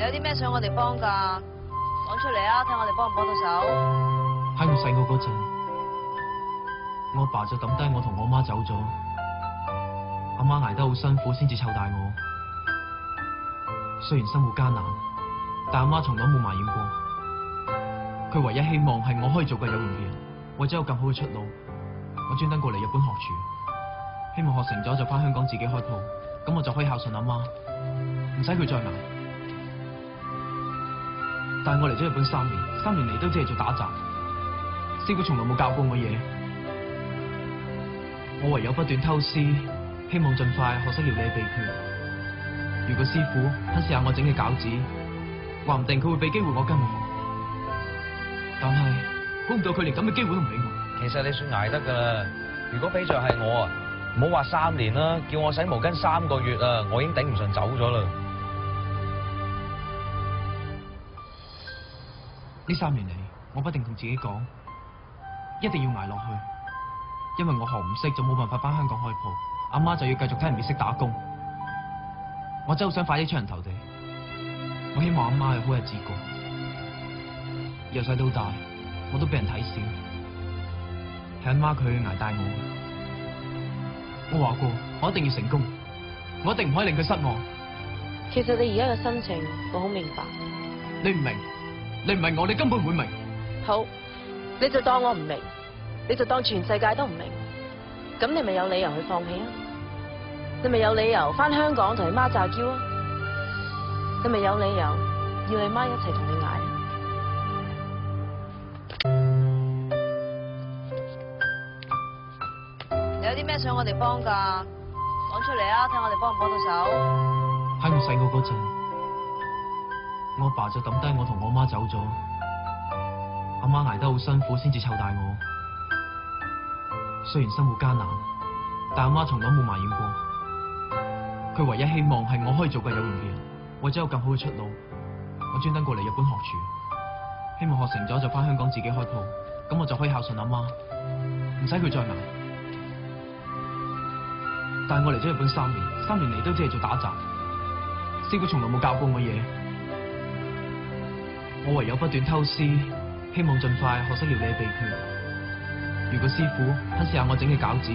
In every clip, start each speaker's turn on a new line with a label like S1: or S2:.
S1: 有啲咩想我哋幫㗎？講出嚟啊，睇我哋幫唔幫到手。
S2: 喺我細個嗰陣，我阿爸就抌低我同我媽走咗，阿媽捱得好辛苦先至湊大我。雖然生活艱難，但阿媽從來冇埋怨過。佢唯一希望係我可以做個有用嘅人，為咗有更好嘅出路，我專登過嚟日本學廚，希望學成咗就返香港自己開鋪，咁我就可以孝順阿媽，唔使佢再捱。但係我嚟咗日本3年，3年嚟都只係做打雜，師傅從來冇教過我嘢，我唯有不斷偷師，希望盡快學識料理嘅秘訣。如果師傅肯試下我整嘅餃子，話唔定佢會俾機會我跟我學。但係估唔到佢連咁嘅機會都唔俾我。
S3: 其實你算捱得㗎啦。如果比着係我啊，唔好話3年啦，叫我洗毛巾3個月啊，我已經頂唔順走咗啦。
S2: 呢3年嚟，我不停同自己講，一定要捱落去，因為我學唔識就冇辦法返香港開鋪，阿媽就要繼續睇人哋識打工。我真係好想快啲出人頭地，我希望阿媽有好日子過。由細到大，我都俾人睇小，係阿媽佢捱大我。我話過，我一定要成功，我一定唔可以令佢失望。
S1: 其實你而家嘅心情，我好明白。
S2: 你唔明，你唔明我，你根本唔會明。
S1: 好，你就當我唔明，你就當全世界都唔明，咁你咪有理由去放棄啊！你咪有理由返香港同你媽詐嬌啊！你咪有理由要你媽一齊同你捱啊！有啲咩想我哋幫㗎？講出嚟啊，睇我哋幫唔幫到手。
S2: 喺我細個嗰陣，我阿爸就抌低我同我媽走咗，阿媽捱得好辛苦先至湊大我。雖然生活艱難，但阿媽從來冇埋怨過。佢唯一希望係我可以做個有用嘅人，為咗有更好嘅出路，我專登過嚟日本學廚，希望學成咗就返香港自己開鋪，咁我就可以孝順阿媽，唔使佢再捱。但係我嚟咗日本3年，3年嚟都只係做打雜，師傅從來冇教過我嘢，我唯有不斷偷師，希望盡快學識料理嘅秘訣。如果師傅肯試下我整嘅餃子，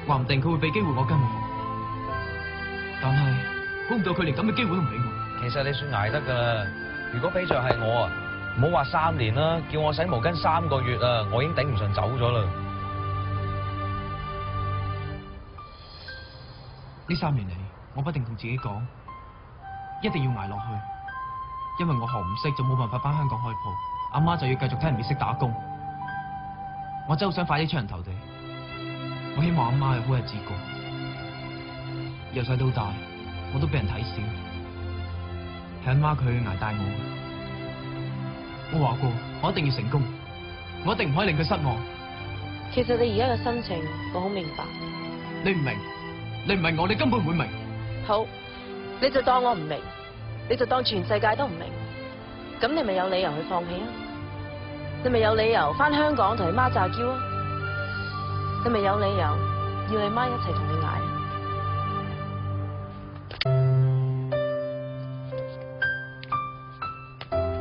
S2: 話唔定佢會俾機會我跟我學。但係估唔到佢連咁嘅機會都唔俾我。
S3: 其實你算捱得㗎啦。如果比着係我啊，唔好話3年啦，叫我洗毛巾3個月啊，我已經頂唔順走咗啦。
S2: 呢3年嚟，我不停同自己講，一定要捱落去，因為我學唔識就冇辦法返香港開鋪，阿媽就要繼續睇人哋識打工。我真係好想快啲出人頭地，我希望阿媽有好日子過。由細到大，我都俾人睇小，係阿媽佢捱大我。我話過，我一定要成功，我一定唔可以令佢失望。
S1: 其實你而家嘅心情，我好明白。
S2: 你唔明，你唔明我，你根本唔會明。
S1: 好，你就當我唔明，你就當全世界都唔明，咁你咪有理由去放棄啊！你咪有理由返香港同你媽詐嬌啊！你咪有理由要你媽一齊同你捱啊！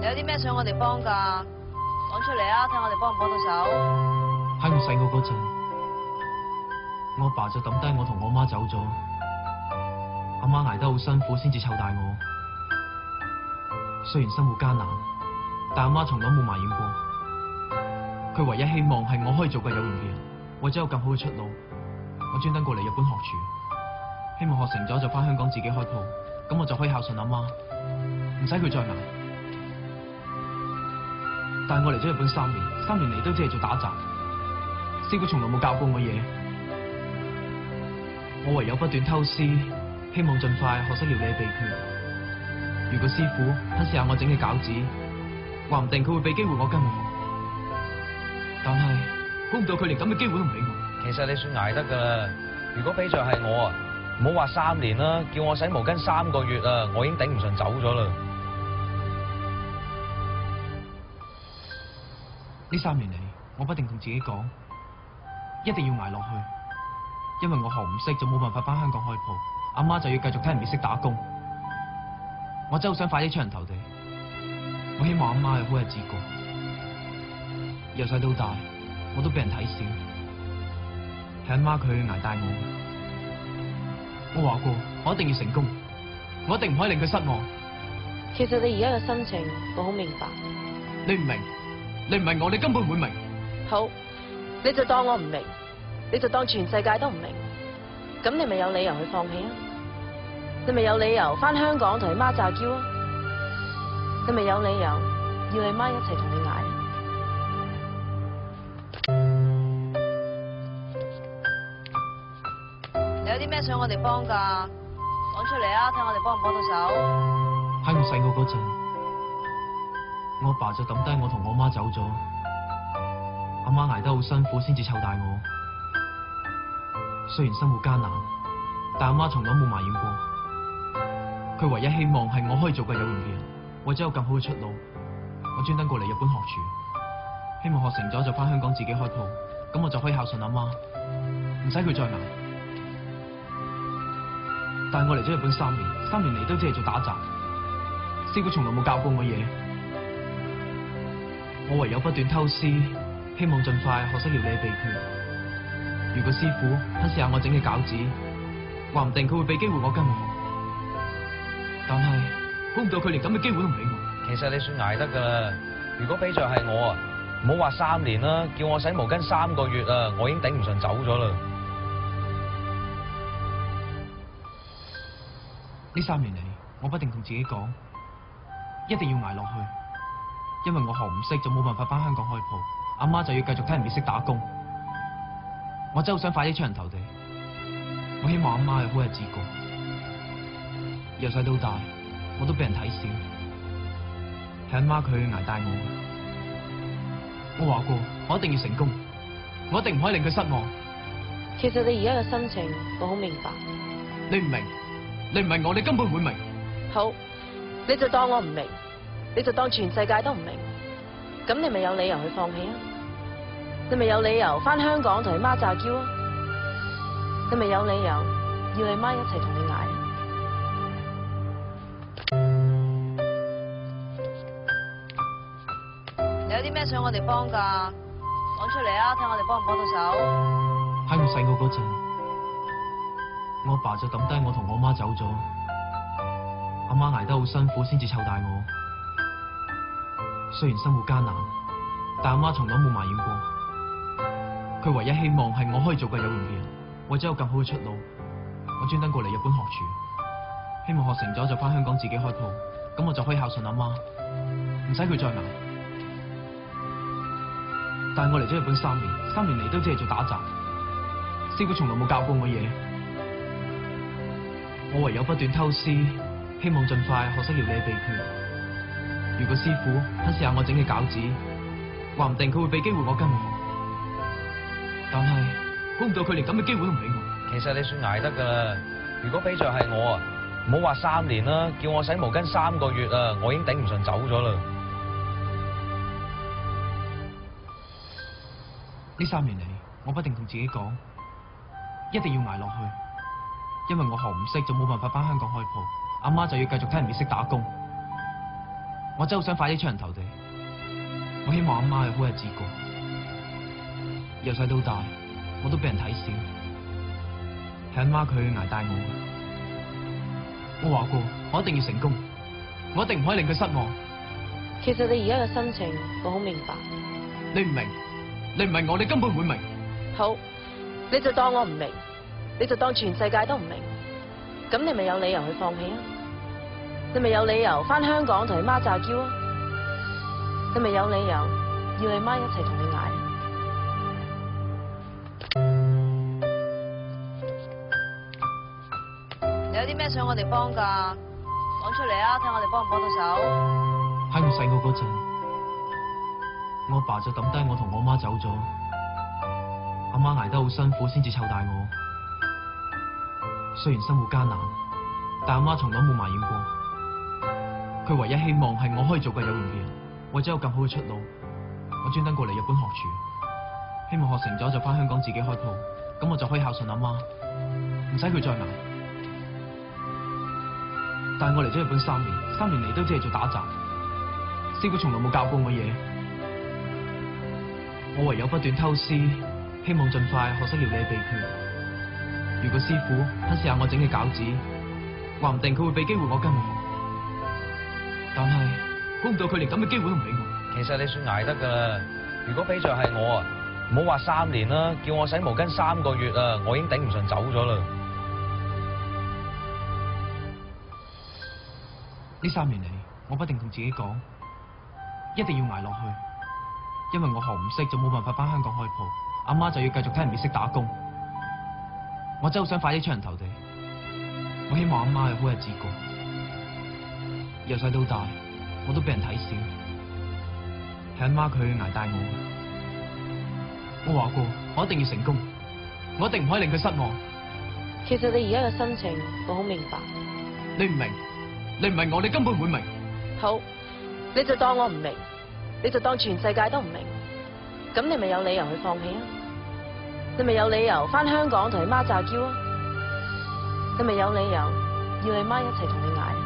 S1: 有啲咩想我哋幫㗎？講出嚟啊，睇我哋幫唔幫到手。
S2: 喺我細個嗰陣，我阿爸就抌低我同我媽走咗，阿媽捱得好辛苦先至湊大我。雖然生活艱難，但阿媽從來冇埋怨過。佢唯一希望係我可以做個有用嘅人，為咗有更好嘅出路，我專登過嚟日本學廚，希望學成咗就返香港自己開鋪，咁我就可以孝順阿媽，唔使佢再捱。但係我嚟咗日本3年，3年嚟都只係做打雜，師傅從來冇教過我嘢，我唯有不斷偷師，希望盡快學識料理嘅秘訣。如果師傅肯試下我整嘅餃子，話唔定佢會俾機會我跟我學。但係估唔到佢連咁嘅機會都唔俾我。
S3: 其實你算捱得㗎啦。如果比着係我啊，唔好話3年啦，叫我洗毛巾3個月啊，我已經頂唔順走咗啦。
S2: 呢3年嚟，我不停同自己講，一定要捱落去，因為我學唔識就冇辦法返香港開鋪，阿媽就要繼續睇人哋識打工。我真係好想快啲出人頭地。我希望阿媽有好日子過。由細到大，我都俾人睇小，係阿媽佢捱大我。我話過，我一定要成功，我一定唔可以令佢失望。
S1: 其實你而家嘅心情，我好明白。
S2: 你唔明，你唔明我，你根本唔會明。
S1: 好，你就當我唔明，你就當全世界都唔明。咁你咪有理由去放棄啊！你咪有理由返香港同你媽詐嬌啊！你咪有理由要你媽一齊同你捱啊！你有啲咩想我哋幫㗎？講出嚟啊，睇我哋幫唔幫到手。
S2: 喺我細個嗰陣，我阿爸就抌低我同我媽走咗，阿媽捱得好辛苦先至湊大我。雖然生活艱難，但阿媽從來冇埋怨過。佢唯一希望係我可以做個有用嘅人，為咗有更好嘅出路，我專登過嚟日本學廚，希望學成咗就返香港自己開鋪，咁我就可以孝順阿媽，唔使佢再捱。但係我嚟咗日本3年，3年嚟都只係做打雜，師傅從來冇教過我嘢，我唯有不斷偷師，希望盡快學識料理嘅秘訣。如果師傅肯試下我整嘅餃子，話唔定佢會俾機會我跟我學。但係估唔到佢連咁嘅機會都唔俾我。
S3: 其實你算捱得㗎啦。如果比着係我啊，唔好話3年啦，叫我洗毛巾3個月啊，我已經頂唔順走咗啦。
S2: 呢3年嚟，我不停同自己講，一定要捱落去，因為我學唔識就冇辦法返香港開鋪，阿媽就要繼續睇人哋識打工。我真係好想快啲出人頭地。我希望阿媽有好日子過。由細到大，我都俾人睇小，係阿媽佢捱大我。我話過，我一定要成功，我一定唔可以令佢失望。
S1: 其實你而家嘅心情，我好明白。
S2: 你唔明，你唔明我，你根本唔會明。
S1: 好，你就當我唔明，你就當全世界都唔明。咁你咪有理由去放棄啊！你咪有理由返香港同你媽詐嬌啊！你咪有理由要你媽一齊同你捱啊！你有啲咩想我哋幫㗎？講出嚟啊，睇我哋幫唔幫到手。
S2: 喺我細個嗰陣，我阿爸就抌低我同我媽走咗，阿媽捱得好辛苦先至湊大我。雖然生活艱難，但阿媽從來冇埋怨過。佢唯一希望係我可以做個有用嘅人，為咗有更好嘅出路，我專登過嚟日本學廚，希望學成咗就返香港自己開鋪，咁我就可以孝順阿媽，唔使佢再捱。但係我嚟咗日本3年，3年嚟都只係做打雜，師傅從來冇教過我嘢，我唯有不斷偷師，希望盡快學識料理嘅秘訣。如果師傅肯試下我整嘅餃子，話唔定佢會俾機會我跟我學。但係估唔到佢連咁嘅機會都唔俾我。
S3: 其實你算捱得㗎啦。如果比着係我啊，唔好話3年啦，叫我洗毛巾3個月啊，我已經頂唔順走咗啦。
S2: 呢3年嚟，我不停同自己講，一定要捱落去，因為我學唔識就冇辦法返香港開鋪，阿媽就要繼續睇人哋識打工。我真係好想快啲出人頭地。我希望阿媽有好日子過。由細到大，我都俾人睇小，係阿媽佢捱大我。我話過，我一定要成功，我一定唔可以令佢失望。
S1: 其實你而家嘅心情，我好明白。
S2: 你唔明，你唔明我，你根本唔會明。
S1: 好，你就當我唔明，你就當全世界都唔明。咁你咪有理由去放棄啊！你咪有理由返香港同你媽詐嬌啊！你咪有理由要你媽一齊同你捱啊！你有啲咩想我哋幫㗎？講出嚟啊，睇我哋幫唔幫到手。
S2: 喺我細個嗰陣，我阿爸就抌低我同我媽走咗，阿媽捱得好辛苦先至湊大我。雖然生活艱難，但阿媽從來冇埋怨過。佢唯一希望係我可以做個有用嘅人，為咗有更好嘅出路，我專登過嚟日本學廚，希望學成咗就返香港自己開鋪，咁我就可以孝順阿媽，唔使佢再捱。但係我嚟咗日本3年，3年嚟都只係做打雜，師傅從來冇教過我嘢，我唯有不斷偷師，希望盡快學識料理秘訣。如果師傅肯試下我整嘅餃子，話唔定佢會俾機會我跟你學。但係估唔到佢連咁嘅機會都唔俾我。
S3: 其實你算捱得㗎啦。如果比着係我啊，唔好話3年啦，叫我洗毛巾3個月啊，我已經頂唔順走咗啦。
S2: 呢3年嚟，我不停同自己講，一定要捱落去，因為我學唔識就冇辦法返香港開鋪，阿媽就要繼續睇人哋識打工。我真係好想快啲出人頭地，我希望阿媽有好日子過。由細到大，我都俾人睇小，係阿媽佢捱大我。我話過，我一定要成功，我一定唔可以令佢失望。
S1: 其實你而家嘅心情，我好明白。
S2: 你唔明，你唔明我，你根本唔會明。
S1: 好，你就當我唔明，你就當全世界都唔明，咁你咪有理由去放棄啊！你咪有理由返香港同你媽詐嬌啊！你咪有理由要你媽一齊同你捱。